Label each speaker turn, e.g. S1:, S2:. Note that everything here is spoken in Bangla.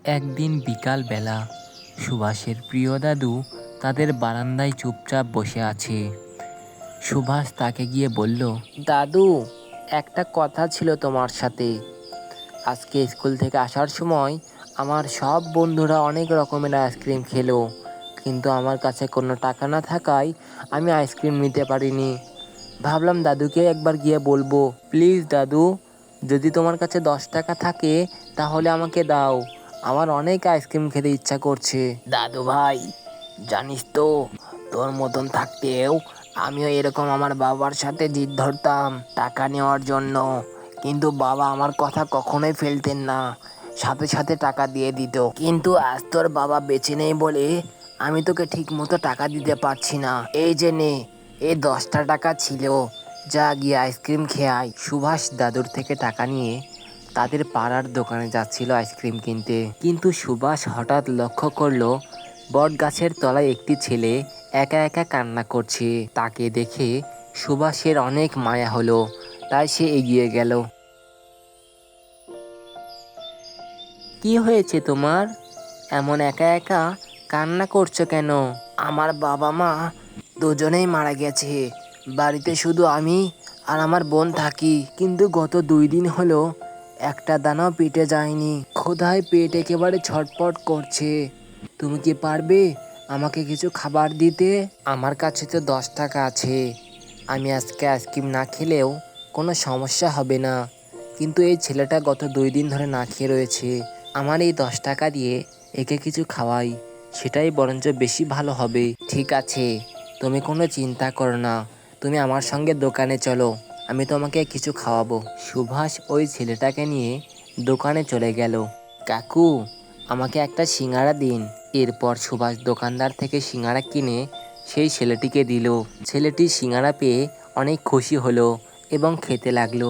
S1: একদিন বিকালবেলা সুভাষের প্রিয় দাদু তাদের বারান্দায় চুপচাপ বসে আছে। সুভাষ তাকে গিয়ে বলল, দাদু, একটা কথা ছিল তোমার সাথে। আজকে স্কুল থেকে আসার সময় আমার সব বন্ধুরা অনেক রকমের আইসক্রিম খেলো, কিন্তু আমার কাছে কোনো টাকা না থাকায় আমি আইসক্রিম নিতে পারিনি। ভাবলাম দাদুকে একবার গিয়ে বলবো। প্লিজ দাদু, যদি তোমার কাছে 10 টাকা থাকে তাহলে আমাকে দাও, আমার অনেক আইসক্রিম খেতে ইচ্ছা করছে। দাদু ভাই, জানিস তো, তোর মতন থাকতেও আমিও এরকম আমার বাবার সাথে জিদ ধরতাম টাকা নেওয়ার জন্য, কিন্তু বাবা আমার কথা কখনোই ফেলতেন না, সাথে সাথে টাকা দিয়ে দিত। কিন্তু আজ তোর বাবা বেঁচে নেই বলে আমি তোকে ঠিক মতো টাকা দিতে পারছি না। এই যে নে, এই 10টা টাকা ছিল, যা গিয়ে আইসক্রিম খেয়ে আয়। সুভাষ দাদুর থেকে টাকা নিয়ে তাদের পাড়ার দোকানে যাচ্ছিল আইসক্রিম কিনতে, কিন্তু সুভাষ হঠাৎ লক্ষ্য করলো বট গাছের তলায় একটি ছেলে একা একা কান্না করছে। তাকে দেখে সুভাষের অনেক মায়া হলো, তাই সে এগিয়ে গেল। কি হয়েছে তোমার? এমন একা একা কান্না করছো কেন? আমার বাবা মা দুজনেই মারা গেছে, বাড়িতে শুধু আমি আর আমার বোন থাকি, কিন্তু গত 2 দিন হলো একটা দানাও পেটে যায়নি, ক্ষুধায় পেট একেবারে ছটপট করছে। তুমি কি পারবে আমাকে কিছু খাবার দিতে? আমার কাছে তো 10 টাকা আছে, আমি আজকে আইসক্রিম না খেলেও কোনো সমস্যা হবে না, কিন্তু এই ছেলেটা গত 2 দিন ধরে না খেয়ে রয়েছে, আমার এই 10 টাকা দিয়ে একে কিছু খাওয়াই, সেটাই বরঞ্চ বেশি ভালো হবে। ঠিক আছে, তুমি কোনো চিন্তা করো না, তুমি আমার সঙ্গে দোকানে চলো, আমি তোমাকে কিছু খাওয়াবো। সুভাষ ওই ছেলেটাকে নিয়ে দোকানে চলে গেল। কাকু, আমাকে একটা সিঙ্গাড়া দিন। এরপর সুভাষ দোকানদার থেকে সিঙ্গাড়া কিনে সেই ছেলেটিকে দিল। ছেলেটি সিঙ্গাড়া পেয়ে অনেক খুশি হলো এবং খেতে লাগলো।